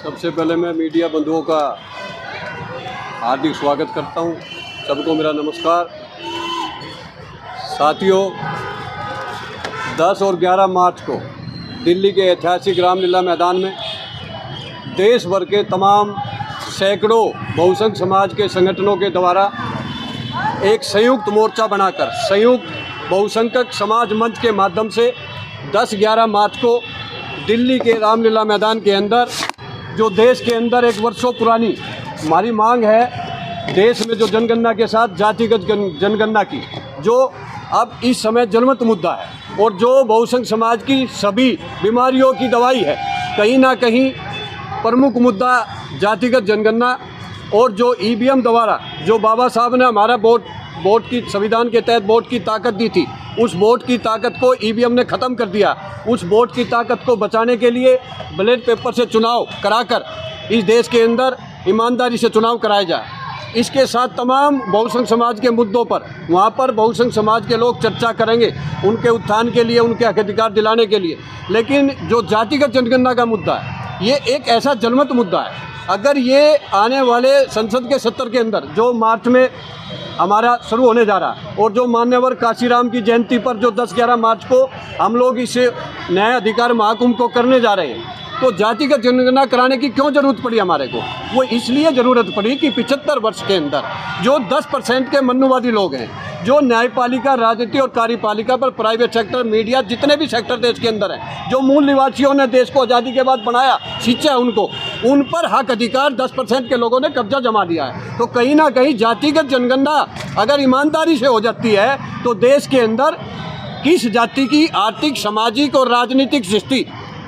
सबसे पहले मैं मीडिया बंधुओं का हार्दिक स्वागत करता हूं। सबको मेरा नमस्कार। साथियों, 10 और 11 मार्च को दिल्ली के ऐतिहासिक रामलीला मैदान में देश भर के तमाम सैकड़ों बहुसंघ समाज के संगठनों के द्वारा एक संयुक्त मोर्चा बनाकर संयुक्त बहुसंख्यक समाज मंच के माध्यम से 10-11 मार्च को दिल्ली के रामलीला मैदान के अंदर, जो देश के अंदर एक वर्षों पुरानी हमारी मांग है, देश में जो जनगणना के साथ जातिगत जनगणना की, जो अब इस समय जनमत मुद्दा है और जो बहुसंख्य समाज की सभी बीमारियों की दवाई है, कहीं ना कहीं प्रमुख मुद्दा जातिगत जनगणना। और जो ईवीएम द्वारा जो बाबा साहब ने हमारा वोट की संविधान के तहत वोट की ताकत दी थी, उस वोट की ताकत को ईवीएम ने ख़त्म कर दिया। उस वोट की ताकत को बचाने के लिए बैलेट पेपर से चुनाव कराकर इस देश के अंदर ईमानदारी से चुनाव कराया जाए। इसके साथ तमाम बहुसंख्य समाज के मुद्दों पर वहाँ पर बहुसंख्य समाज के लोग चर्चा करेंगे, उनके उत्थान के लिए, उनके हक अधिकार दिलाने के लिए। लेकिन जो जातिगत जनगणना का मुद्दा है, ये एक ऐसा जनमत मुद्दा है। अगर ये आने वाले संसद के सत्र के अंदर, जो मार्च में हमारा शुरू होने जा रहा है, और जो मान्यवर काशीराम की जयंती पर जो 10-11 मार्च को हम लोग इस न्याय अधिकार महाकुंभ को करने जा रहे हैं, तो जातिगत जनगणना कराने की क्यों ज़रूरत पड़ी हमारे को? वो इसलिए ज़रूरत पड़ी कि 75 वर्ष के अंदर जो 10% के मनुवादी लोग हैं, जो न्यायपालिका, राजनीति और कार्यपालिका पर प्राइवेट सेक्टर, मीडिया, जितने भी सेक्टर देश के अंदर हैं, जो मूल निवासियों ने देश को आज़ादी के बाद बनाया, सींचा उनको, उन पर हक अधिकार 10% के लोगों ने कब्जा जमा दिया है। तो कहीं ना कहीं जातिगत जनगणना अगर ईमानदारी से हो जाती है तो देश के अंदर किस जाति की आर्थिक, सामाजिक और राजनीतिक स्थिति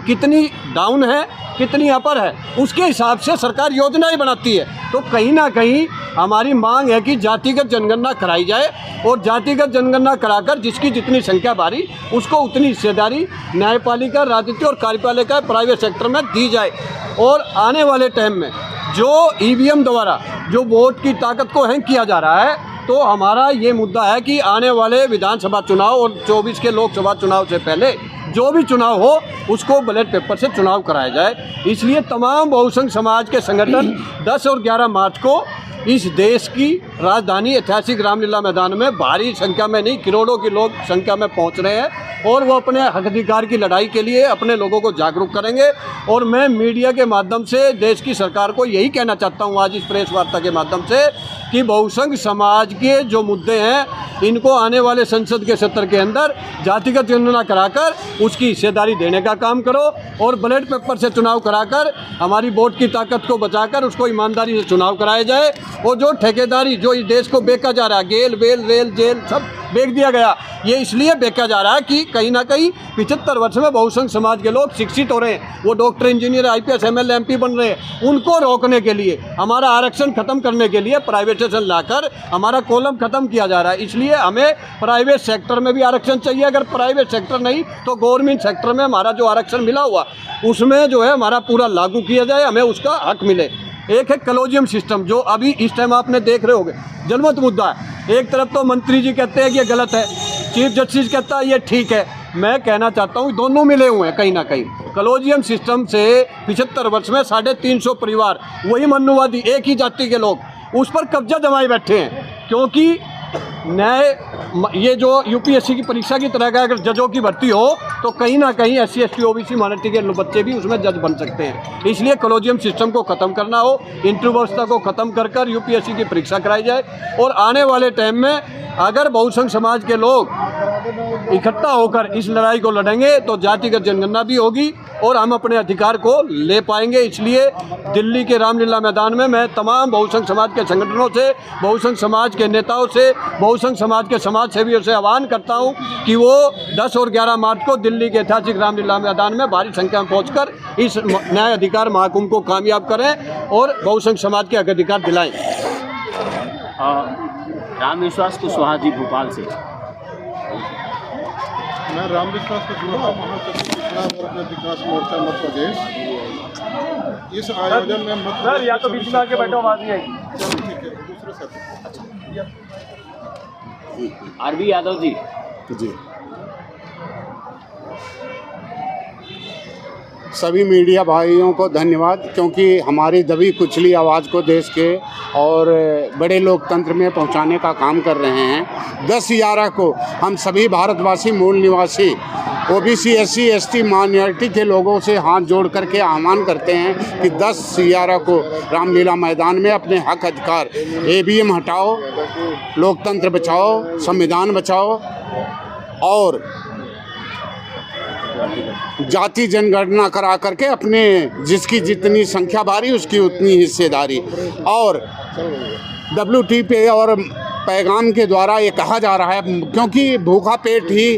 कितनी डाउन है, कितनी अपर है, उसके हिसाब से सरकार योजनाएं बनाती है। तो कहीं ना कहीं हमारी मांग है कि जातिगत जनगणना कराई जाए और जातिगत जनगणना कराकर जिसकी जितनी संख्या बारी, उसको उतनी हिस्सेदारी न्यायपालिका, राजनीति और कार्यपालिका, प्राइवेट सेक्टर में दी जाए। और आने वाले टाइम में जो ईवीएम द्वारा जो वोट की ताकत को हैंग किया जा रहा है, तो हमारा ये मुद्दा है कि आने वाले विधानसभा चुनाव और 24 के लोकसभा चुनाव से पहले जो भी चुनाव हो, उसको बैलेट पेपर से चुनाव कराया जाए। इसलिए तमाम बहुसंख्य समाज के संगठन 10 और 11 मार्च को इस देश की राजधानी ऐतिहासिक रामलीला मैदान में भारी संख्या में नहीं, करोड़ों की लोग संख्या में पहुंच रहे हैं और वो अपने हक अधिकार की लड़ाई के लिए अपने लोगों को जागरूक करेंगे। और मैं मीडिया के माध्यम से देश की सरकार को यही कहना चाहता हूं आज इस प्रेस वार्ता के माध्यम से कि बहुसंख्य समाज के जो मुद्दे हैं, इनको आने वाले संसद के सत्र के अंदर जातिगत जनगणना कराकर उसकी हिस्सेदारी देने का काम करो और बैलेट पेपर से चुनाव कराकर हमारी वोट की ताकत को बचाकर उसको ईमानदारी से चुनाव कराया जाए। और जो ठेकेदारी, जो इस देश को बेचा जा रहा है, गेल, बेल, रेल, जेल सब बेच दिया गया, ये इसलिए बेचा जा रहा है कि कहीं ना कहीं 75 वर्ष में बहुसंख्य समाज के लोग शिक्षित हो रहे हैं, वो doctor, engineer, IPS, MLA, MP बन रहे हैं। उनको रोकने के लिए, हमारा आरक्षण खत्म करने के लिए प्राइवेटाइजेशन लाकर हमारा कॉलम खत्म किया जा रहा है। इसलिए हमें प्राइवेट सेक्टर में भी आरक्षण चाहिए। अगर प्राइवेट सेक्टर नहीं तो गवर्नमेंट सेक्टर में हमारा जो आरक्षण मिला हुआ, उसमें जो है हमारा पूरा लागू किया जाए, हमें उसका हक मिले। एक है कॉलेजियम सिस्टम, जो अभी इस टाइम आपने देख रहे होंगे जनमत मुद्दा है। एक तरफ तो मंत्री जी कहते हैं कि ये गलत है, चीफ जस्टिस कहता है ये ठीक है। मैं कहना चाहता हूँ दोनों मिले हुए हैं कहीं ना कहीं। कॉलेजियम सिस्टम से 75 वर्ष में 350 परिवार, वही मनुवादी, एक ही जाति के लोग, उस पर कब्जा जमाए बैठे हैं। क्योंकि न्याय, ये जो यूपीएससी की परीक्षा की तरह का अगर जजों की भर्ती हो तो कहीं ना कहीं SC ST OBC माइनॉरिटी के बच्चे भी उसमें जज बन सकते हैं। इसलिए कॉलेजियम सिस्टम को ख़त्म करना हो, इंटरव्यू व्यवस्था को ख़त्म कर यूपीएससी की परीक्षा कराई जाए। और आने वाले टाइम में अगर बहुसंख्य समाज के लोग इकट्ठा होकर इस लड़ाई को लड़ेंगे तो जातिगत जनगणना भी होगी और हम अपने अधिकार को ले पाएंगे। इसलिए दिल्ली के रामलीला मैदान में मैं तमाम बहुसंख्य समाज के संगठनों से, बहुसंख्य समाज के नेताओं से, बहुसंख्य समाज के समाज सेवियों से आह्वान करता हूं कि वो 10 और 11 मार्च को दिल्ली के ऐतिहासिक रामलीला मैदान में भारी संख्या में पहुंचकर इस न्याय अधिकार महाकुंभ को कामयाब करें और बहुसंख्य समाज के हक अधिकार दिलाएं। रामविश्वास कुशवाहा जी, भोपाल से। मैं रामविश्वास कुशवाहा, महासचिव पिछड़ा वर्ग विकास मोर्चा मध्य प्रदेश। इस आयोजन में सर या तो बीच में आके बैठो, आवाज नहीं आएगी। चलो ठीक है, दूसरे सत्र। आरबी यादव जी। सभी मीडिया भाइयों को धन्यवाद, क्योंकि हमारी दबी कुचली आवाज़ को देश के और बड़े लोकतंत्र में पहुंचाने का काम कर रहे हैं। 10/11 को हम सभी भारतवासी मूल निवासी ओबीसी SC ST माइनॉरिटी के लोगों से हाथ जोड़ करके आह्वान करते हैं कि 10/11 को रामलीला मैदान में अपने हक अधिकार EVM हटाओ, लोकतंत्र बचाओ, संविधान बचाओ और जाति जनगणना करा करके अपने जिसकी जितनी संख्या बारी उसकी उतनी हिस्सेदारी। और WTP और पैगाम के द्वारा ये कहा जा रहा है, क्योंकि भूखा पेट ही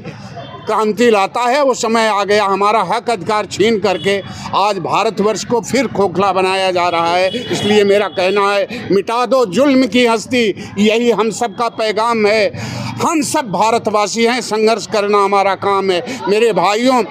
क्रांति लाता है, वो समय आ गया। हमारा हक अधिकार छीन करके आज भारतवर्ष को फिर खोखला बनाया जा रहा है। इसलिए मेरा कहना है, मिटा दो जुल्म की हस्ती, यही हम सब का पैगाम है। हम सब भारतवासी हैं, संघर्ष करना हमारा काम है। मेरे भाइयों,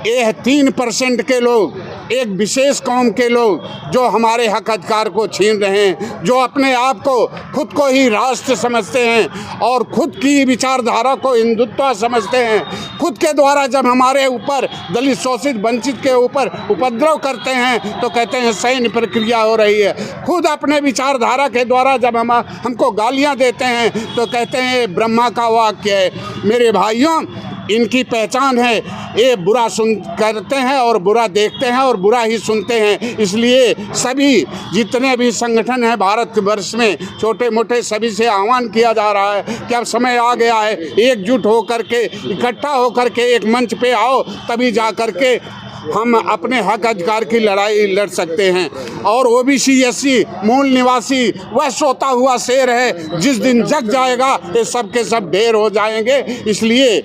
ये 3% के लोग, एक विशेष कौम के लोग जो हमारे हक अधिकार को छीन रहे हैं, जो अपने आप को खुद को ही राष्ट्र समझते हैं और खुद की विचारधारा को हिंदुत्व समझते हैं, खुद के द्वारा जब हमारे ऊपर दलित शोषित वंचित के ऊपर उपद्रव करते हैं तो कहते हैं सैन्य प्रक्रिया हो रही है। खुद अपने विचारधारा के द्वारा जब हमको गालियां देते हैं तो कहते हैं ब्रह्मा का वाक्य है। मेरे भाइयों, इनकी पहचान है, ये बुरा करते हैं और बुरा देखते हैं और बुरा ही सुनते हैं। इसलिए सभी जितने भी संगठन हैं भारतवर्ष में, छोटे मोटे, सभी से आह्वान किया जा रहा है कि अब समय आ गया है, एकजुट होकर के, इकट्ठा होकर के एक मंच पे आओ, तभी जा कर के हम अपने हक अधिकार की लड़ाई लड़ सकते हैं। और OBC SC मूल निवासी वह सोता हुआ शेर है, जिस दिन जग जाएगा ये सब के सब ढेर हो जाएंगे। इसलिए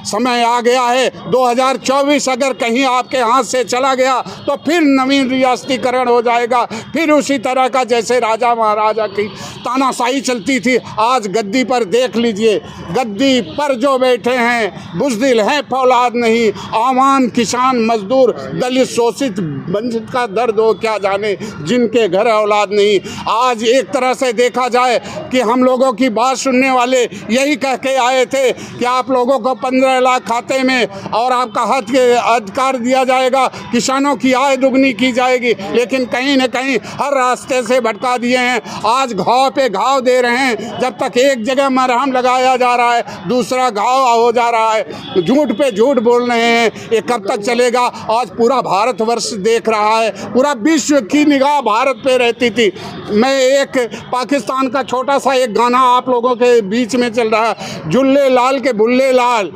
समय आ गया है। 2024 अगर कहीं आपके हाथ से चला गया तो फिर नवीन रियासतीकरण हो जाएगा, फिर उसी तरह का जैसे राजा महाराजा की तानाशाही चलती थी। आज गद्दी पर देख लीजिए, गद्दी पर जो बैठे हैं बुज़दिल हैं, फौलाद नहीं। आवाम, किसान, मजदूर, दलित, शोषित, वंचित का दर्द हो क्या जाने, जिनके घर औलाद नहीं। आज एक तरह से देखा जाए कि हम लोगों की बात सुनने वाले यही कह के आए थे कि आप लोगों को 15 लाख खाते में और आपका हक अधिकार दिया जाएगा, किसानों की आय दुगनी की जाएगी, लेकिन कहीं न कहीं हर रास्ते से भटका दिए हैं। आज घाव पे घाव दे रहे हैं। जब तक एक जगह मरहम लगाया जा रहा है, दूसरा घाव हो जा रहा है। झूठ पे झूठ बोल रहे हैं, ये कब तक चलेगा? आज पूरा भारतवर्ष देख रहा है, पूरा विश्व की निगाह भारत पे रहती थी। मैं एक पाकिस्तान का छोटा सा एक गाना आप लोगों के बीच में चल रहा है, जुल्ले लाल के बुल्ले लाल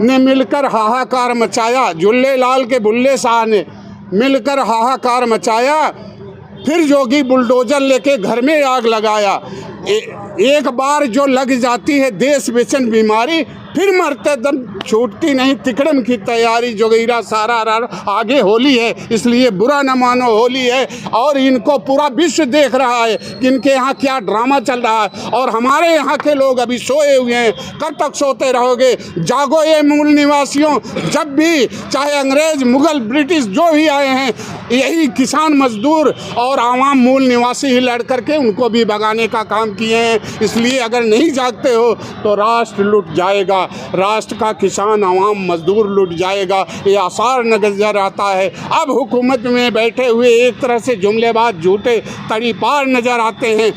ने मिलकर हाहाकार मचाया, जुल्ले लाल के बुल्ले शाह ने मिलकर हाहाकार मचाया, फिर जोगी बुलडोजर लेके घर में आग लगाया। एक बार जो लग जाती है देश बेचैन बीमारी, फिर मरते दम छूटती नहीं तिकड़म की तैयारी। जोगीरा सारा आगे होली है, इसलिए बुरा न मानो होली है। और इनको पूरा विश्व देख रहा है कि इनके यहाँ क्या ड्रामा चल रहा है, और हमारे यहाँ के लोग अभी सोए हुए हैं। कब तक सोते रहोगे? जागो ये मूल निवासियों। जब भी चाहे अंग्रेज, मुगल, ब्रिटिश जो भी आए हैं, यही किसान, मजदूर और आवाम मूल निवासी ही लड़ करके उनको भी भगाने का काम किए हैं। इसलिए अगर नहीं जागते हो तो राष्ट्र लुट जाएगा, राष्ट्र का किसान, आवाम, मजदूर लुट जाएगा। ये आसार नजर आता है। अब हुकूमत में बैठे हुए एक तरह से जुमलेबाज, झूठे तड़ीपार नजर आते हैं।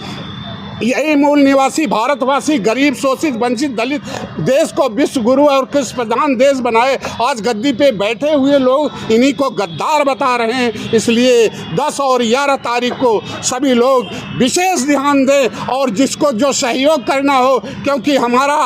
यही मूल निवासी भारतवासी, गरीब, शोषित, वंचित, दलित देश को विश्व गुरु और कृषि प्रधान देश बनाए। आज गद्दी पे बैठे हुए लोग इन्हीं को गद्दार बता रहे हैं। इसलिए 10 और 11 तारीख को सभी लोग विशेष ध्यान दें और जिसको जो सहयोग करना हो, क्योंकि हमारा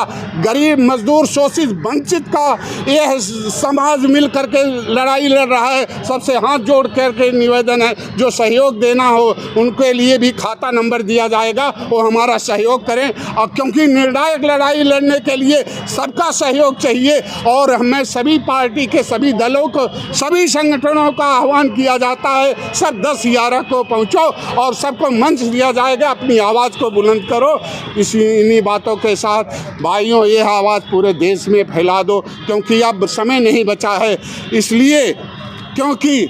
गरीब, मजदूर, शोषित, वंचित का यह समाज मिल करके लड़ाई लड़ रहा है। सबसे हाथ जोड़ करके निवेदन है, जो सहयोग देना हो उनके लिए भी खाता नंबर दिया जाएगा, वो हमारा सहयोग करें। और क्योंकि निर्णायक लड़ाई लड़ने के लिए सबका सहयोग चाहिए, और हमें सभी पार्टी के सभी दलों को, सभी संगठनों का आह्वान किया जाता है, सब 10/11 को पहुंचो और सबको मंच दिया जाएगा, अपनी आवाज़ को बुलंद करो। इन्हीं बातों के साथ भाइयों, ये आवाज़ पूरे देश में फैला दो, क्योंकि अब समय नहीं बचा है। इसलिए क्योंकि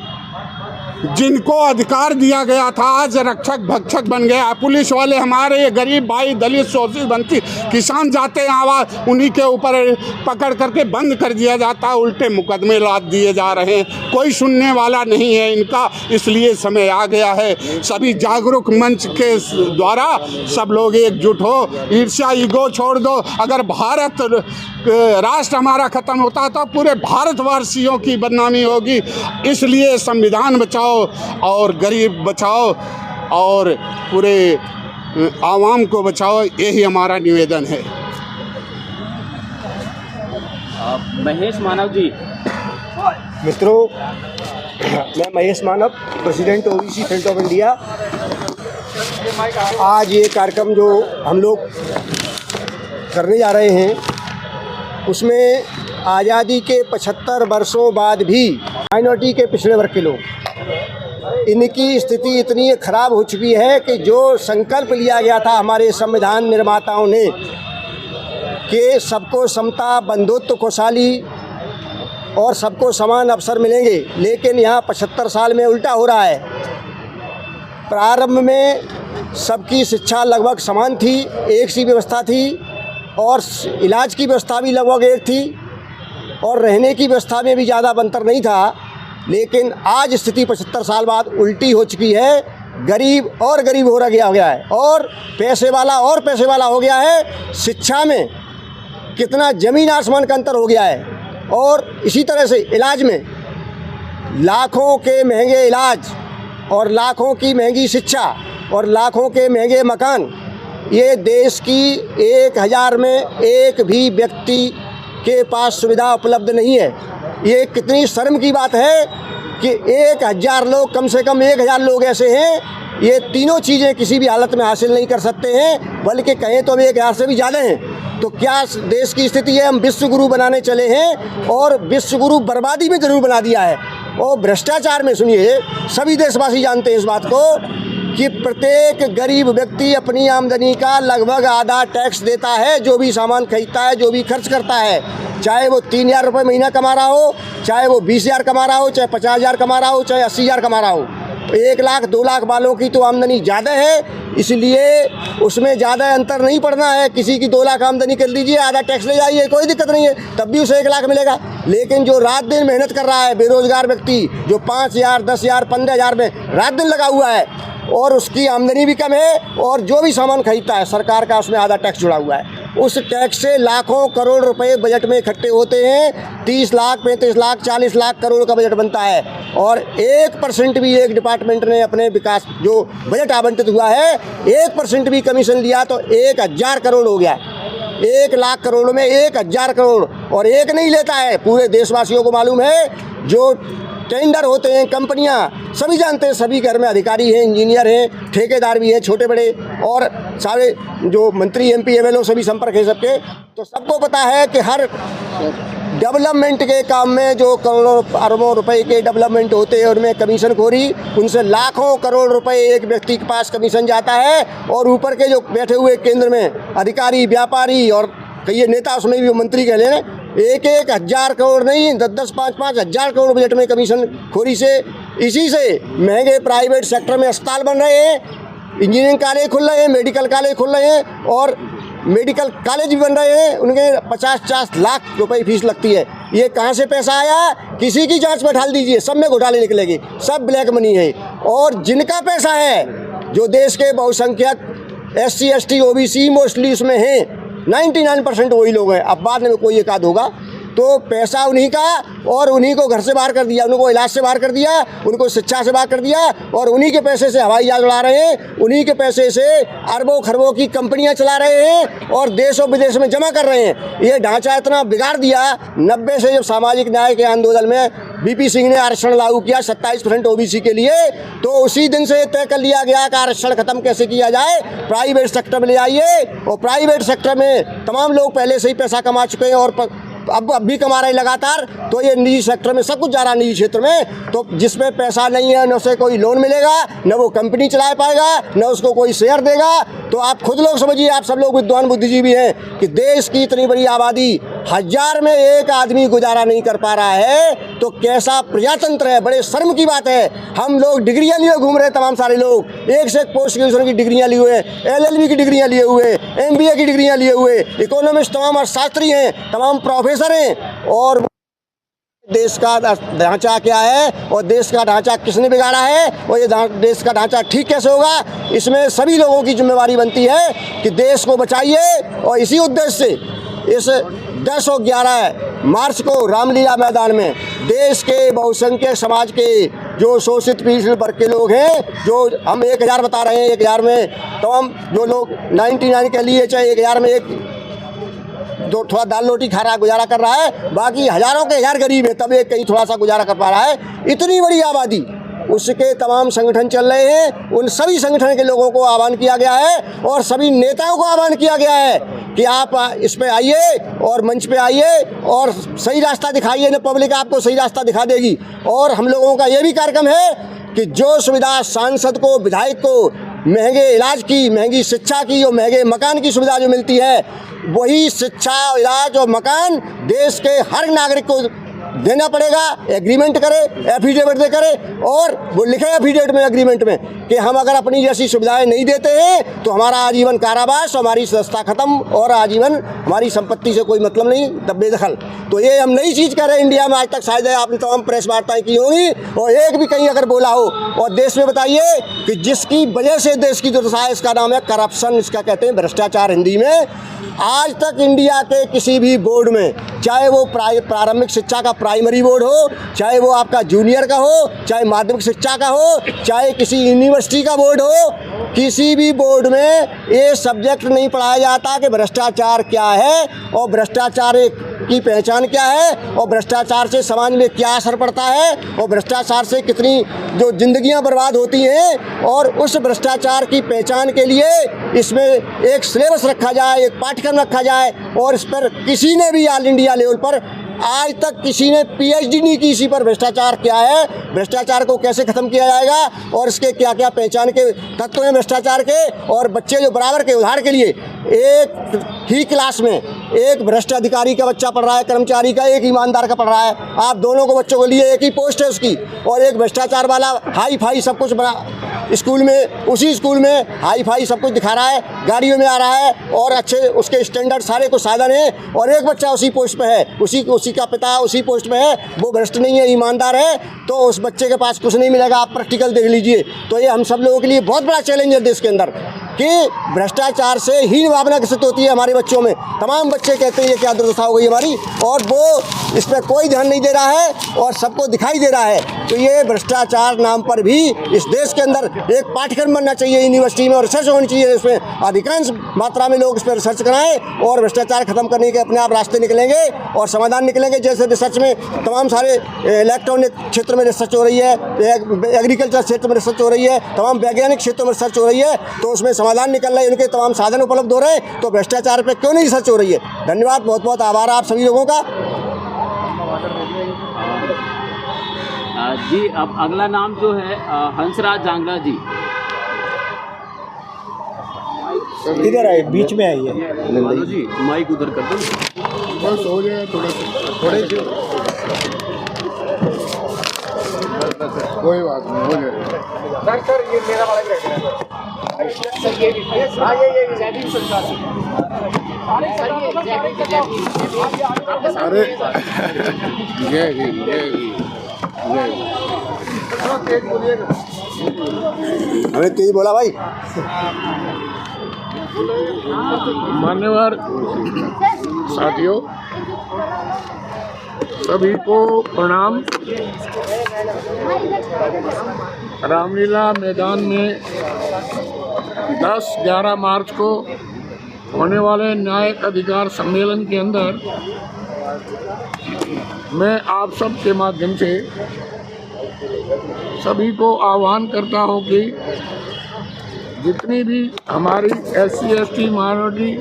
जिनको अधिकार दिया गया था आज रक्षक भक्षक बन गया। पुलिस वाले हमारे गरीब भाई दलित शोषित वंचित किसान जाते हैं आवाज़ उन्हीं के ऊपर पकड़ करके बंद कर दिया जाता है, उल्टे मुकदमे लाद दिए जा रहे हैं, कोई सुनने वाला नहीं है इनका। इसलिए समय आ गया है सभी जागरूक मंच के द्वारा सब लोग एकजुट हो, ईर्ष्या ईगो छोड़ दो। अगर भारत राष्ट्र हमारा ख़त्म होता तो पूरे भारतवासियों की बदनामी होगी। इसलिए संविधान बचाओ और गरीब बचाओ और पूरे आवाम को बचाओ, यही हमारा निवेदन है। महेश मानव जी। मित्रों, मैं Mahesh Manav, president OBC front of India. आज ये कार्यक्रम जो हम लोग करने जा रहे हैं उसमें आज़ादी के 75 वर्षों बाद भी माइनॉरिटी के पिछड़े वर्ग के लोग, इनकी स्थिति इतनी ख़राब हो चुकी है कि जो संकल्प लिया गया था हमारे संविधान निर्माताओं ने कि सबको समता, बंधुत्व, खुशहाली और सबको समान अवसर मिलेंगे, लेकिन यहाँ 75 साल में उल्टा हो रहा है। प्रारंभ में सबकी शिक्षा लगभग समान थी, एक सी व्यवस्था थी और इलाज की व्यवस्था भी लगभग एक थी और रहने की व्यवस्था में भी ज़्यादा अंतर नहीं था। लेकिन आज स्थिति 75 साल बाद उल्टी हो चुकी है। गरीब और गरीब हो गया है और पैसे वाला और पैसे वाला हो गया है। शिक्षा में कितना ज़मीन आसमान का अंतर हो गया है और इसी तरह से इलाज में लाखों के महंगे इलाज और लाखों की महंगी शिक्षा और लाखों के महंगे मकान, ये देश की 1000 में एक भी व्यक्ति के पास सुविधा उपलब्ध नहीं है। ये कितनी शर्म की बात है कि 1000 लोग, कम से कम 1000 लोग ऐसे हैं, ये तीनों चीज़ें किसी भी हालत में हासिल नहीं कर सकते हैं, बल्कि कहें तो हम 1000 से भी ज़्यादा हैं। तो क्या देश की स्थिति है? हम विश्व गुरु बनाने चले हैं और विश्व गुरु बर्बादी में ज़रूर बना दिया है। और भ्रष्टाचार में, सुनिए, सभी देशवासी जानते हैं इस बात को कि प्रत्येक गरीब व्यक्ति अपनी आमदनी का लगभग आधा टैक्स देता है, जो भी सामान खरीदता है, जो भी खर्च करता है, चाहे वो 3000 रुपये महीना कमा रहा हो, चाहे वो 20,000 कमा रहा हो, चाहे 50,000 कमा रहा हो, चाहे 80,000 कमा रहा हो। 1 लाख 2 लाख वालों की तो आमदनी ज़्यादा है, इसलिए उसमें ज़्यादा अंतर नहीं पड़ना है। किसी की 2 लाख आमदनी कर लीजिए, आधा टैक्स ले जाइए, कोई दिक्कत नहीं है, तब भी उसे 1 लाख मिलेगा। लेकिन जो रात दिन मेहनत कर रहा है, बेरोजगार व्यक्ति जो 5,000, 10,000, 15,000 में रात दिन लगा हुआ है और उसकी आमदनी भी कम है और जो भी सामान खरीदता है सरकार का उसमें आधा टैक्स जुड़ा हुआ है, उस टैक्स से लाखों करोड़ रुपए बजट में इकट्ठे होते हैं। 30 लाख, 35 लाख, 40 लाख करोड़ का बजट बनता है और 1% भी एक डिपार्टमेंट ने अपने विकास जो बजट आवंटित हुआ है 1% भी कमीशन लिया तो 1000 करोड़ हो गया। 1 लाख करोड़ में 1000 करोड़, और एक नहीं लेता है, पूरे देशवासियों को मालूम है। जो टेंडर होते हैं, कंपनियां, सभी जानते हैं, सभी घर में अधिकारी हैं, इंजीनियर हैं, ठेकेदार भी हैं, छोटे बड़े, और सारे जो मंत्री, MP, MLO सभी संपर्क है सबके। तो सबको पता है कि हर डेवलपमेंट के काम में जो करोड़ों अरबों रुपए के डेवलपमेंट होते हैं उनमें कमीशन खोरी, उनसे लाखों करोड़ रुपए एक व्यक्ति के पास कमीशन जाता है। और ऊपर के जो बैठे हुए केंद्र में अधिकारी, व्यापारी और कई नेता, उसमें भी मंत्री कह लें, 1-1 हज़ार करोड़ नहीं, 10-10, 5-5 हज़ार करोड़ बजट में कमीशन खोरी से। इसी से महंगे प्राइवेट सेक्टर में अस्पताल बन रहे हैं, इंजीनियरिंग कॉलेज खुल रहे हैं, मेडिकल कॉलेज खुल रहे हैं और मेडिकल कॉलेज भी बन रहे हैं, उनके 50-50 लाख रुपए फीस लगती है। ये कहाँ से पैसा आया? किसी की जांच में डाल दीजिए, सब में घोटाले निकलेंगे, सब ब्लैक मनी है। और जिनका पैसा है, जो देश के बहुसंख्यक SC, ST, OBC मोस्टली उसमें हैं, 99% वही लोग हैं। अब बाद में कोई एक आध होगा, तो पैसा उन्हीं का, और उन्हीं को घर से बाहर कर दिया, उनको इलाज से बाहर कर दिया, उनको शिक्षा से बाहर कर दिया, और उन्हीं के पैसे से हवाई जहाज उड़ा रहे हैं, उन्हीं के पैसे से अरबों खरबों की कंपनियां चला रहे हैं और देशों विदेश में जमा कर रहे हैं। ये ढांचा इतना बिगाड़ दिया। 90 से जब सामाजिक न्याय के आंदोलन में BP सिंह ने आरक्षण लागू किया 27% OBC के लिए, तो उसी दिन से तय कर लिया गया कि आरक्षण खत्म कैसे किया जाए, प्राइवेट सेक्टर में ले आइए। और प्राइवेट सेक्टर में तमाम लोग पहले से ही पैसा कमा चुके हैं और अब भी कमा रहे लगातार, तो ये निजी सेक्टर में सब कुछ जा रहा है, निजी क्षेत्र में। तो जिसमें पैसा नहीं है, न उसे कोई लोन मिलेगा, न वो कंपनी चला पाएगा, न उसको कोई शेयर देगा। तो आप खुद लोग समझिए, आप सब लोग विद्वान बुद्धिजीवी हैं कि देश की इतनी बड़ी आबादी 1000 में एक आदमी गुजारा नहीं कर पा रहा है तो कैसा प्रजातंत्र है। बड़े शर्म की बात है। हम लोग डिग्रियां लिए घूम रहे, तमाम सारे लोग एक से एक पोस्ट ग्रेजुएशन की डिग्रियां लिए हुए, LLB की डिग्रियां लिए हुए, MBA की डिग्रियां लिए हुए, इकोनॉमिस्ट तमाम अर्थशास्त्री हैं, तमाम प्रोफेसर हैं। और देश का ढांचा क्या है और देश का ढांचा किसने बिगाड़ा है और ये देश का ढांचा ठीक कैसे होगा, इसमें सभी लोगों की जिम्मेवारी बनती है कि देश को बचाइए। और इसी उद्देश्य से इस 10 और 11 मार्च को रामलीला मैदान में देश के बहुसंख्यक समाज के जो शोषित पीड़ित वर्ग के लोग हैं, जो हम 1000 बता रहे हैं, 1000 में तमाम जो लोग 99 के लिए चाहे 1000 में एक जो थोड़ा दाल रोटी खा रहा गुजारा कर रहा है, बाकी हज़ारों के हज़ार गरीब है, तब एक कहीं थोड़ा सा गुजारा कर पा रहा है। इतनी बड़ी आबादी, उसके तमाम संगठन चल रहे हैं। उन सभी संगठन के लोगों को आह्वान किया गया है और सभी नेताओं को आह्वान किया गया है कि आप इस पे आइए और मंच पे आइए और सही रास्ता दिखाइए, न पब्लिक आपको सही रास्ता दिखा देगी। और हम लोगों का ये भी कार्यक्रम है कि जो सुविधा सांसद को, विधायक को महंगे इलाज की, महंगी शिक्षा की और महंगे मकान की सुविधा जो मिलती है, वही शिक्षा, इलाज और मकान देश के हर नागरिक को देना पड़ेगा। एग्रीमेंट करे, एफिडेविट दे करे और वो लिखे एफिडेविट में, एग्रीमेंट में कि हम अगर अपनी जैसी सुविधाएं नहीं देते हैं तो हमारा आजीवन कारावास, हमारी संस्था खत्म और आजीवन हमारी संपत्ति से कोई मतलब नहीं, तब बेदखल। तो ये हम नई चीज़ कर रहे हैं इंडिया में। आज तक शायद आपने तमाम प्रेस वार्ताएं की होंगी और एक भी कहीं अगर बोला हो। और देश में बताइए कि जिसकी वजह से देश की जो दशा है, इसका नाम है करप्शन, इसका कहते हैं भ्रष्टाचार हिंदी में। आज तक इंडिया के किसी भी बोर्ड में, चाहे वो प्रारंभिक शिक्षा का प्राइमरी बोर्ड हो, चाहे वो आपका जूनियर का हो, चाहे माध्यमिक शिक्षा का हो, चाहे किसी यूनिवर्सिटी का बोर्ड हो, किसी भी बोर्ड में ये सब्जेक्ट नहीं पढ़ाया जाता कि भ्रष्टाचार क्या है और भ्रष्टाचार की पहचान क्या है और भ्रष्टाचार से समाज में क्या असर पड़ता है और भ्रष्टाचार से कितनी जो जिंदगियां बर्बाद होती हैं। और उस भ्रष्टाचार की पहचान के लिए इसमें एक सिलेबस रखा जाए, एक पाठ्यक्रम रखा जाए। और इस पर किसी ने भी ऑल इंडिया लेवल पर आज तक किसी ने PhD नहीं की इसी पर, भ्रष्टाचार क्या है, भ्रष्टाचार को कैसे ख़त्म किया जाएगा और इसके क्या क्या पहचान के तत्व हैं भ्रष्टाचार के। और बच्चे जो बराबर के, उदाहरण के लिए एक ही क्लास में एक भ्रष्ट अधिकारी का बच्चा पढ़ रहा है, कर्मचारी का, एक ईमानदार का पढ़ रहा है। आप दोनों को बच्चों के लिए एक ही पोस्ट है उसकी, और एक भ्रष्टाचार वाला हाई फाई सब कुछ बना स्कूल में, उसी स्कूल में हाई फाई सब कुछ दिखा रहा है, गाड़ियों में आ रहा है और अच्छे उसके स्टैंडर्ड सारे कुछ साधन हैं। और एक बच्चा उसी पोस्ट पे है, उसी का पिता उसी पोस्ट पे है, वो भ्रष्ट नहीं है, ईमानदार है, तो उस बच्चे के पास कुछ नहीं मिलेगा। आप प्रैक्टिकल देख लीजिए। तो ये हम सब लोगों के लिए बहुत बड़ा चैलेंज है देश के अंदर कि भ्रष्टाचार से हीन भावना विकसित होती है हमारे बच्चों में। तमाम बच्चे कहते हैं ये क्या दुर्दशा हो गई हमारी, और वो इस पर कोई ध्यान नहीं दे रहा है और सबको दिखाई दे रहा है। तो ये भ्रष्टाचार नाम पर भी इस देश के अंदर एक पाठ्यक्रम बनना चाहिए यूनिवर्सिटी में, और रिसर्च होनी चाहिए, इसमें अधिकांश मात्रा में लोग इस पर रिसर्च कराएं और भ्रष्टाचार खत्म करने के अपने आप रास्ते निकलेंगे और समाधान निकलेंगे। जैसे रिसर्च में तमाम सारे इलेक्ट्रॉनिक क्षेत्र में रिसर्च हो रही है, एग्रीकल्चर क्षेत्र में रिसर्च हो रही है, तमाम वैज्ञानिक क्षेत्रों में रिसर्च हो रही है, तो उसमें समाधान निकल रहे हैं, उनके तमाम साधन उपलब्ध हो रहे हैं। तो भ्रष्टाचार पे क्यों नहीं रिसर्च हो रही है। धन्यवाद, बहुत बहुत आभार आप सभी लोगों का। जी, अब अगला नाम जो है हंसराज जांगला जी। इधर आइए, बीच में आइए। नंदू जी माइक उधर कर दो, बस हो जाए थोड़े से कोई बात नहीं, हो जाए। सर ये मेरा वाला भी रख लेना सर। ये हाँ ये जैविक संसार अरे जय हिंद, जय हिंद, जय हिंद। हमें तेज बोला भाई। मान्यवर साथियों, सभी को प्रणाम। रामलीला मैदान में 10-11 मार्च को होने वाले न्यायिक अधिकार सम्मेलन के अंदर मैं आप सब के माध्यम से सभी को आह्वान करता हूं कि जितनी भी हमारी SC/ST माइनॉरिटी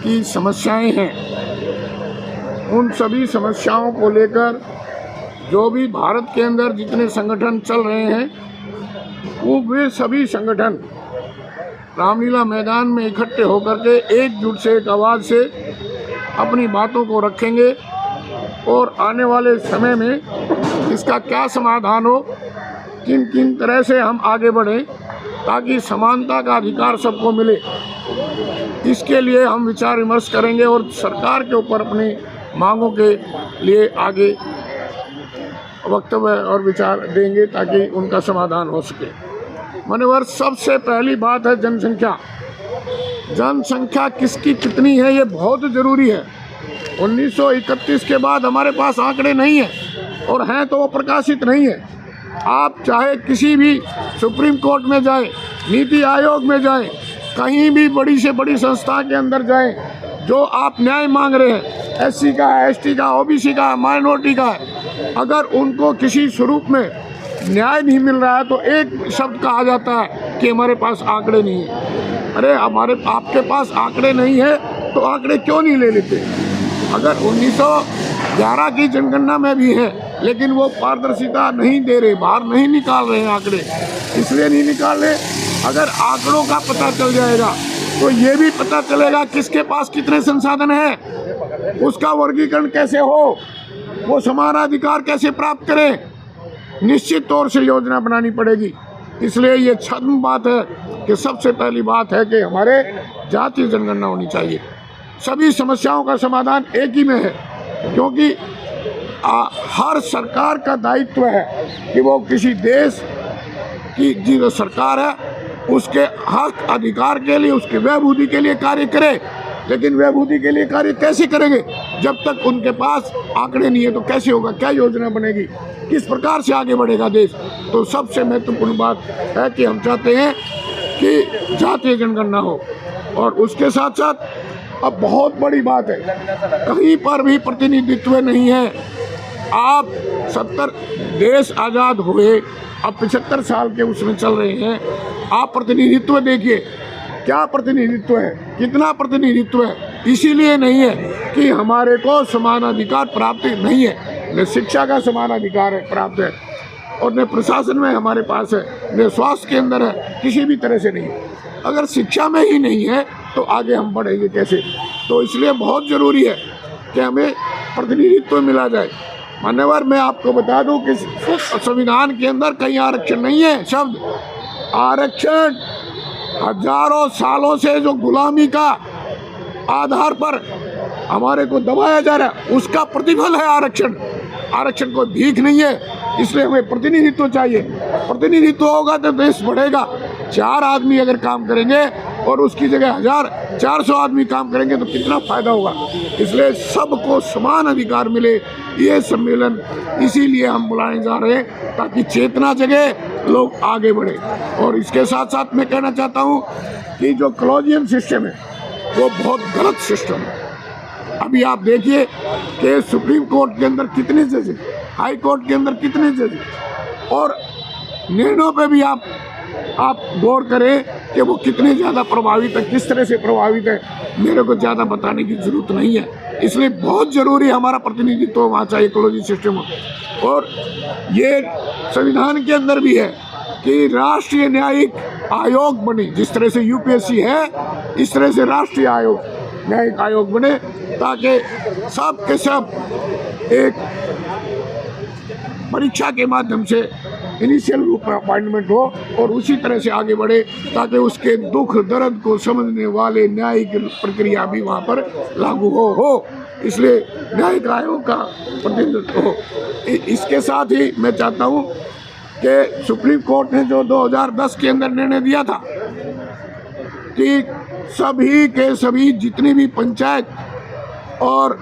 की समस्याएं हैं, उन सभी समस्याओं को लेकर जो भी भारत के अंदर जितने संगठन चल रहे हैं, वो वे सभी संगठन रामलीला मैदान में इकट्ठे होकर के एकजुट से, एक आवाज़ से अपनी बातों को रखेंगे और आने वाले समय में इसका क्या समाधान हो, किन किन तरह से हम आगे बढ़ें ताकि समानता का अधिकार सबको मिले, इसके लिए हम विचार विमर्श करेंगे और सरकार के ऊपर अपनी मांगों के लिए आगे वक्तव्य और विचार देंगे ताकि उनका समाधान हो सके। मान्यवर, सबसे पहली बात है जनसंख्या। जनसंख्या किसकी कितनी है ये बहुत ज़रूरी है। 1931 के बाद हमारे पास आंकड़े नहीं हैं और हैं तो वो प्रकाशित नहीं है। आप चाहे किसी भी सुप्रीम कोर्ट में जाएं, नीति आयोग में जाएं, कहीं भी बड़ी से बड़ी संस्था के अंदर जाएं, जो आप न्याय मांग रहे हैं, एससी का है, एसटी का, ओबीसी का, माइनॉरिटी का है, अगर उनको किसी स्वरूप में न्याय नहीं मिल रहा है तो एक शब्द कहा जाता है कि हमारे पास आंकड़े नहीं है। अरे आपके पास आंकड़े नहीं है तो आंकड़े क्यों नहीं ले लेते? अगर 1911 की जनगणना में भी है लेकिन वो पारदर्शिता नहीं दे रहे, बाहर नहीं निकाल रहे हैं आंकड़े, इसलिए नहीं निकाल रहे। अगर आंकड़ों का पता चल जाएगा तो ये भी पता चलेगा किसके पास कितने संसाधन हैं, उसका वर्गीकरण कैसे हो, वो समानाधिकार कैसे प्राप्त करें। निश्चित तौर से योजना बनानी पड़ेगी। इसलिए ये छद्म बात है कि सबसे पहली बात है कि हमारे जातीय जनगणना होनी चाहिए। सभी समस्याओं का समाधान एक ही में है, क्योंकि हर सरकार का दायित्व है कि वो किसी देश की जो सरकार है उसके हक अधिकार के लिए, उसके वैभूति के लिए कार्य करे। लेकिन वैभूति के लिए कार्य कैसे करेंगे जब तक उनके पास आंकड़े नहीं है? तो कैसे होगा, क्या योजना बनेगी, किस प्रकार से आगे बढ़ेगा देश? तो सबसे महत्वपूर्ण बात है कि हम चाहते हैं कि जातीय जनगणना हो। और उसके साथ साथ अब बहुत बड़ी बात है, कहीं पर भी प्रतिनिधित्व नहीं है। आप 70 देश आज़ाद हुए, अब 75 साल के उसमें चल रहे हैं। आप प्रतिनिधित्व देखिए, क्या प्रतिनिधित्व है, कितना प्रतिनिधित्व है? इसीलिए नहीं है कि हमारे को समान अधिकार प्राप्त नहीं है, न शिक्षा का समान अधिकार है प्राप्त है, और न प्रशासन में हमारे पास है, न स्वास्थ्य के अंदर है, किसी भी तरह से नहीं। अगर शिक्षा में ही नहीं है तो आगे हम बढ़ेंगे कैसे? तो इसलिए बहुत ज़रूरी है कि हमें प्रतिनिधित्व मिला जाए। मान्यवर, मैं आपको बता दूं कि संविधान के अंदर कहीं आरक्षण नहीं है। शब्द आरक्षण हजारों सालों से जो गुलामी का आधार पर हमारे को दबाया जा रहा है, उसका प्रतिफल है आरक्षण। आरक्षण कोई भीख नहीं है, इसलिए हमें प्रतिनिधित्व चाहिए। प्रतिनिधित्व होगा तो देश बढ़ेगा। 4 आदमी अगर काम करेंगे और उसकी जगह 1400 आदमी काम करेंगे तो कितना फायदा होगा। इसलिए सबको समान अधिकार मिले, ये सम्मेलन इसीलिए हम बुलाने जा रहे हैं ताकि चेतना जगे, लोग आगे बढ़े। और इसके साथ साथ मैं कहना चाहता हूँ कि जो कॉलेजियम सिस्टम है वो बहुत गलत सिस्टम है। अभी आप देखिए कि सुप्रीम कोर्ट के अंदर कितने जज हैं, हाई कोर्ट के अंदर कितने जज हैं, और निर्णयों पे भी आप गौर करें कि वो कितने ज़्यादा प्रभावित है, किस तरह से प्रभावित है। मेरे को ज़्यादा बताने की ज़रूरत नहीं है। इसलिए बहुत ज़रूरी हमारा प्रतिनिधित्व वहाँ चाहिए, कॉलेजियम सिस्टम हो। और ये संविधान के अंदर भी है कि राष्ट्रीय न्यायिक आयोग बने, जिस तरह से यूपीएससी है इस तरह से राष्ट्रीय आयोग, न्यायिक आयोग बने, ताकि सब के सब एक परीक्षा के माध्यम से इनिशियल रूप में अपॉइंटमेंट हो और उसी तरह से आगे बढ़े, ताकि उसके दुख दर्द को समझने वाले न्यायिक प्रक्रिया भी वहाँ पर लागू हो। इसलिए न्यायिक आयोग का प्रतिनिधित्व हो। इसके साथ ही मैं चाहता हूँ कि सुप्रीम कोर्ट ने जो 2010 के अंदर निर्णय दिया था कि सभी के सभी जितनी भी पंचायत और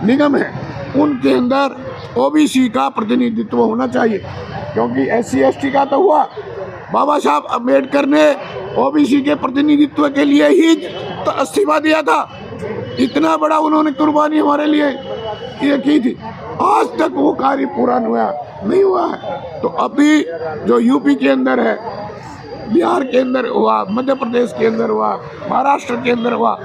निगम हैं उनके अंदर ओबीसी का प्रतिनिधित्व होना चाहिए, क्योंकि एससी एसटी का तो हुआ, बाबा साहब अम्बेडकर ने ओबीसी के प्रतिनिधित्व के लिए ही तो इस्तीफा दिया था। इतना बड़ा उन्होंने कुर्बानी हमारे लिए ये की थी, आज तक वो कार्य पूरा नहीं हुआ है। तो अभी जो यूपी के अंदर है, बिहार के अंदर हुआ, मध्य प्रदेश के अंदर हुआ, महाराष्ट्र के अंदर हुआ,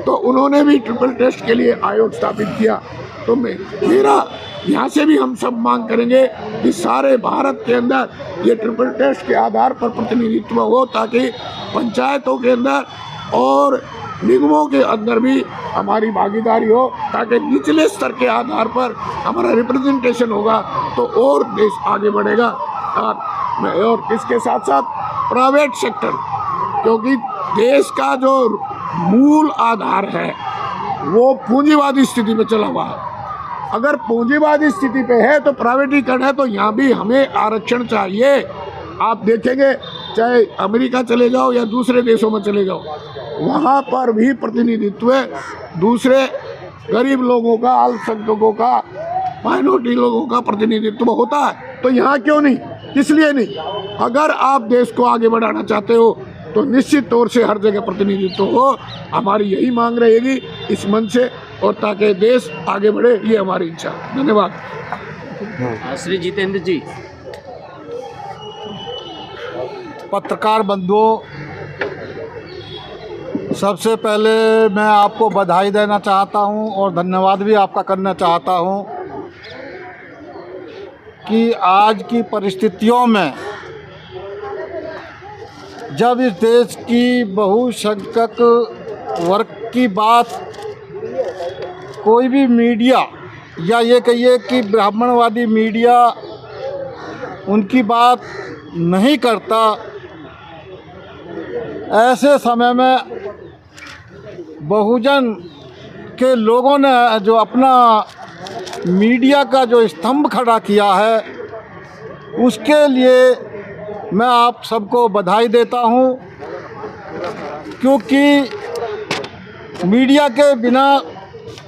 तो उन्होंने भी ट्रिपल टेस्ट के लिए आयोग स्थापित किया। तो मेरा यहाँ से भी हम सब मांग करेंगे कि सारे भारत के अंदर ये ट्रिपल टेस्ट के आधार पर प्रतिनिधित्व हो, ताकि पंचायतों के अंदर और निगमों के अंदर भी हमारी भागीदारी हो, ताकि निचले स्तर के आधार पर हमारा रिप्रेजेंटेशन होगा तो और देश आगे बढ़ेगा। और इसके साथ साथ प्राइवेट सेक्टर, क्योंकि देश का जो मूल आधार है वो पूंजीवादी स्थिति पे चला हुआ है। अगर पूंजीवादी स्थिति पे है तो प्राइवेटीकरण है, तो यहाँ भी हमें आरक्षण चाहिए। आप देखेंगे चाहे अमेरिका चले जाओ या दूसरे देशों में चले जाओ, वहाँ पर भी प्रतिनिधित्व दूसरे गरीब लोगों का, अल्पसंख्यकों का, माइनॉरिटी लोगों का प्रतिनिधित्व होता है। तो यहाँ क्यों नहीं? इसलिए नहीं। अगर आप देश को आगे बढ़ाना चाहते हो तो निश्चित तौर से हर जगह प्रतिनिधित्व हो। हमारी यही मांग रहेगी इस मंच से, और ताकि देश आगे बढ़े, ये हमारी इच्छा है। धन्यवाद। श्री जितेंद्र जी। पत्रकार बंधुओं, सबसे पहले मैं आपको बधाई देना चाहता हूं और धन्यवाद भी आपका करना चाहता हूं कि आज की परिस्थितियों में जब इस देश की बहुसंख्यक वर्ग की बात कोई भी मीडिया, या ये कहिए कि ब्राह्मणवादी मीडिया उनकी बात नहीं करता, ऐसे समय में बहुजन के लोगों ने जो अपना मीडिया का जो स्तंभ खड़ा किया है, उसके लिए मैं आप सबको बधाई देता हूं, क्योंकि मीडिया के बिना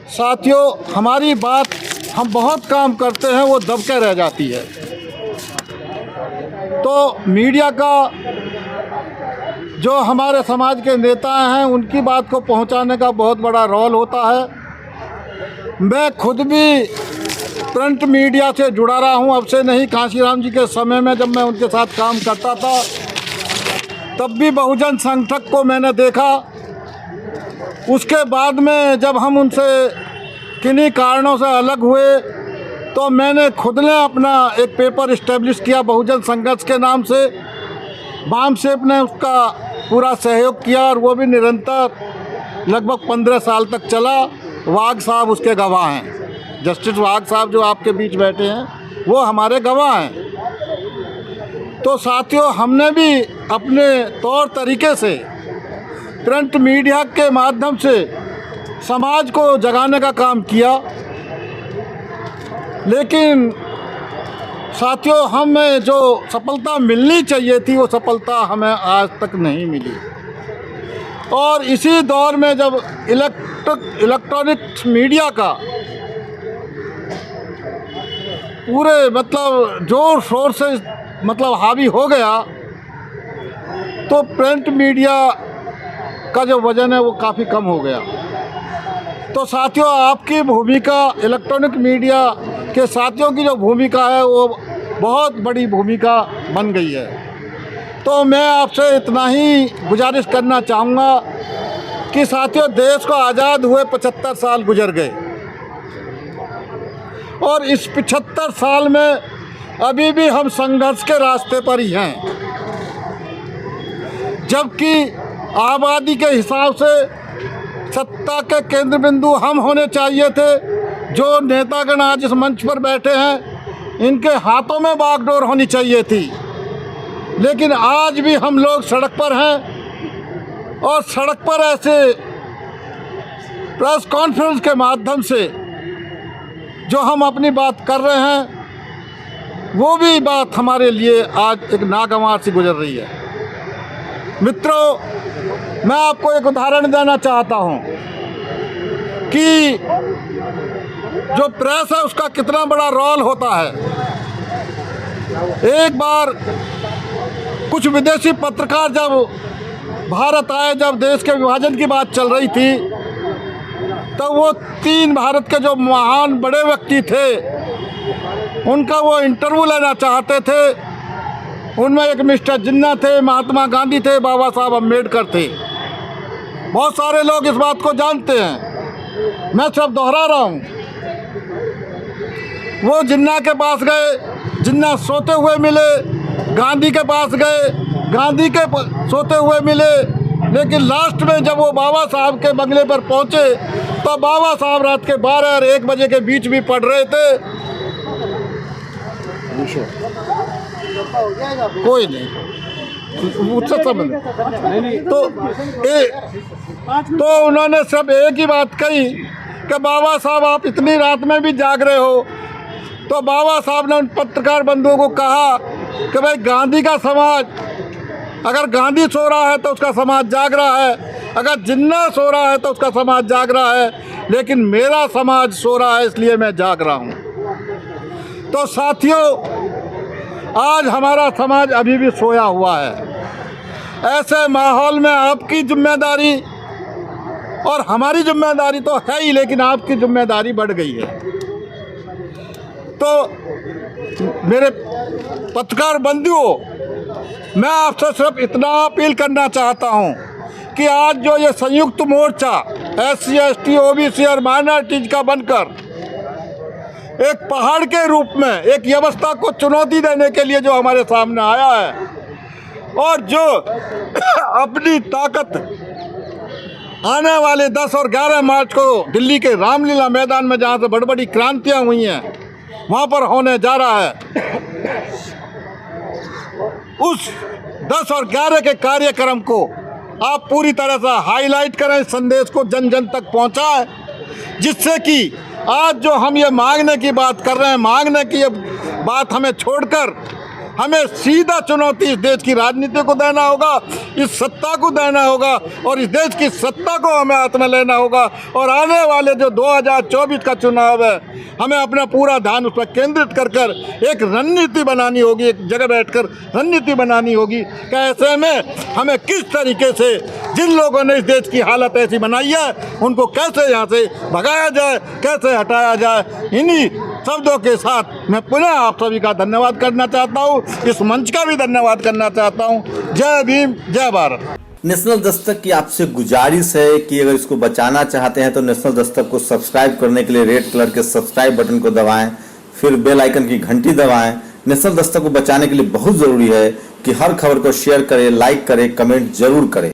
साथियों हमारी बात, हम बहुत काम करते हैं, वो दबके रह जाती है। तो मीडिया का जो हमारे समाज के नेता हैं, उनकी बात को पहुंचाने का बहुत बड़ा रोल होता है। मैं खुद भी प्रिंट मीडिया से जुड़ा रहा हूं, अब से नहीं, कांशीराम जी के समय में जब मैं उनके साथ काम करता था तब भी बहुजन संगठक को मैंने देखा। उसके बाद में जब हम उनसे किन्हीं कारणों से अलग हुए तो मैंने खुद ने अपना एक पेपर इस्टेब्लिश किया बहुजन संघर्ष के नाम से। बामसेप ने उसका पूरा सहयोग किया और वो भी निरंतर लगभग 15 साल तक चला। वाघ साहब उसके गवाह हैं, जस्टिस वाघ साहब जो आपके बीच बैठे हैं वो हमारे गवाह हैं। तो साथियों, हमने भी अपने तौर तरीके से प्रिंट मीडिया के माध्यम से समाज को जगाने का काम किया, लेकिन साथियों हमें जो सफलता मिलनी चाहिए थी वो सफलता हमें आज तक नहीं मिली। और इसी दौर में जब इलेक्ट्रॉनिक्स मीडिया का पूरे मतलब जोर शोर से मतलब हावी हो गया, तो प्रिंट मीडिया का जो वजन है वो काफ़ी कम हो गया। तो साथियों, आपकी भूमिका, इलेक्ट्रॉनिक मीडिया के साथियों की जो भूमिका है वो बहुत बड़ी भूमिका बन गई है। तो मैं आपसे इतना ही गुजारिश करना चाहूँगा कि साथियों, देश को आज़ाद हुए 75 साल गुजर गए और इस 75 साल में अभी भी हम संघर्ष के रास्ते पर ही हैं। जबकि आबादी के हिसाब से सत्ता के केंद्र बिंदु हम होने चाहिए थे। जो नेतागण आज इस मंच पर बैठे हैं, इनके हाथों में बागडोर होनी चाहिए थी, लेकिन आज भी हम लोग सड़क पर हैं और सड़क पर ऐसे प्रेस कॉन्फ्रेंस के माध्यम से जो हम अपनी बात कर रहे हैं, वो भी बात हमारे लिए आज एक नागवार सी गुजर रही है। मित्रों, मैं आपको एक उदाहरण देना चाहता हूं कि जो प्रेस है उसका कितना बड़ा रोल होता है। एक बार कुछ विदेशी पत्रकार जब भारत आए, जब देश के विभाजन की बात चल रही थी, तो वो 3 भारत के जो महान बड़े व्यक्ति थे उनका वो इंटरव्यू लेना चाहते थे। उनमें एक मिस्टर जिन्ना थे, महात्मा गांधी थे, बाबा साहब अम्बेडकर थे। बहुत सारे लोग इस बात को जानते हैं, मैं सब दोहरा रहा हूँ। वो जिन्ना के पास गए, जिन्ना सोते हुए मिले। गांधी के पास गए, गांधी के सोते हुए मिले। लेकिन लास्ट में जब वो बाबा साहब के बंगले पर पहुंचे तो बाबा साहब रात के 12 और 1 बजे के बीच भी पढ़ रहे थे। कोई नहीं मुझसे समझ तो उन्होंने सब एक ही बात कही कि बाबा साहब आप इतनी रात में भी जाग रहे हो। तो बाबा साहब ने उन पत्रकार बंधुओं को कहा कि भाई गांधी का समाज, अगर गांधी सो रहा है तो उसका समाज जाग रहा है, अगर जिन्ना सो रहा है तो उसका समाज जाग रहा है, लेकिन मेरा समाज सो रहा है इसलिए मैं जाग रहा हूँ। तो साथियों, आज हमारा समाज अभी भी सोया हुआ है। ऐसे माहौल में आपकी जिम्मेदारी और हमारी जिम्मेदारी तो है ही, लेकिन आपकी जिम्मेदारी बढ़ गई है। तो मेरे पत्रकार बंधुओं, मैं आपसे सिर्फ इतना अपील करना चाहता हूं कि आज जो ये संयुक्त मोर्चा SC ST OBC और माइनॉरिटीज का बनकर एक पहाड़ के रूप में एक व्यवस्था को चुनौती देने के लिए जो हमारे सामने आया है और जो अपनी ताकत आने वाले 10 और 11 मार्च को दिल्ली के रामलीला मैदान में जहाँ से बड़ी बड़ी क्रांतियाँ हुई हैं वहाँ पर होने जा रहा है, उस 10 और 11 के कार्यक्रम को आप पूरी तरह से हाईलाइट करें, संदेश को जन जन तक पहुँचाएं, जिससे कि आज जो हम ये मांगने की बात कर रहे हैं, मांगने की ये बात हमें छोड़कर हमें सीधा चुनौती इस देश की राजनीति को देना होगा, इस सत्ता को देना होगा और इस देश की सत्ता को हमें हाथ में लेना होगा। और आने वाले जो 2024 का चुनाव है, हमें अपना पूरा ध्यान उस पर केंद्रित कर कर एक रणनीति बनानी होगी, एक जगह बैठकर रणनीति बनानी होगी कि ऐसे में हमें किस तरीके से जिन लोगों ने इस देश की हालत ऐसी बनाई है उनको कैसे यहाँ से भगाया जाए, कैसे हटाया जाए। इन्हीं शब्दों के साथ मैं पुनः आप सभी का धन्यवाद करना चाहता हूँ, इस मंच का भी धन्यवाद करना चाहता हूँ। जय भीम, जय भारत। नेशनल दस्तक की आपसे गुजारिश है कि अगर इसको बचाना चाहते हैं तो नेशनल दस्तक को सब्सक्राइब करने के लिए रेड कलर के सब्सक्राइब बटन को दबाएं, फिर बेल आइकन की घंटी दबाएं। नेशनल दस्तक को बचाने के लिए बहुत ज़रूरी है कि हर खबर को शेयर करें, लाइक करें, कमेंट जरूर करें।